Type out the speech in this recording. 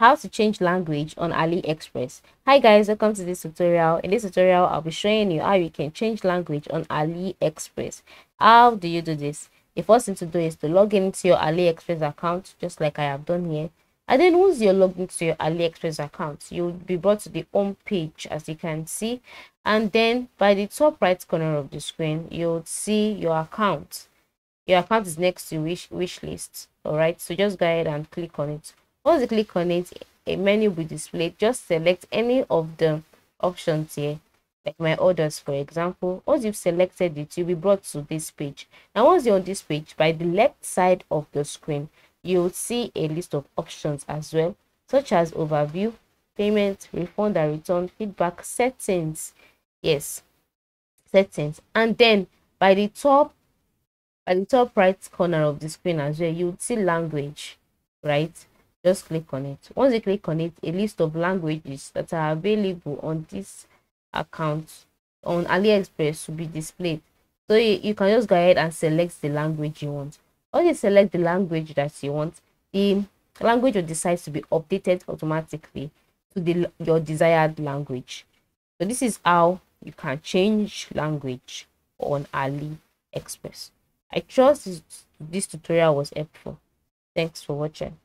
How to change language on AliExpress. Hi guys, welcome to this tutorial. In this tutorial, I'll be showing you how you can change language on AliExpress. How do you do this? The first thing to do is to log into your AliExpress account, just like I have done here. And then once you're logged into your AliExpress account, you'll be brought to the home page, as you can see. And then by the top right corner of the screen, you'll see your account. Your account is next to wish list. All right, so just go ahead and click on it. Once you click on it, a menu will be displayed. Just select any of the options here, like my orders, for example. Once you've selected it, you'll be brought to this page. Now once you're on this page, by the left side of the screen, you'll see a list of options as well, such as overview, payment, refund and return, feedback, settings. Yes, settings. And then by the top right corner of the screen as well, you'll see language, right? Just click on it. Once you click on it, a list of languages that are available on this account on AliExpress will be displayed. So you can just go ahead and select the language you want. Once you select the language that you want, the language will decide to be updated automatically to your desired language. So this is how you can change language on AliExpress. I trust this tutorial was helpful. Thanks for watching.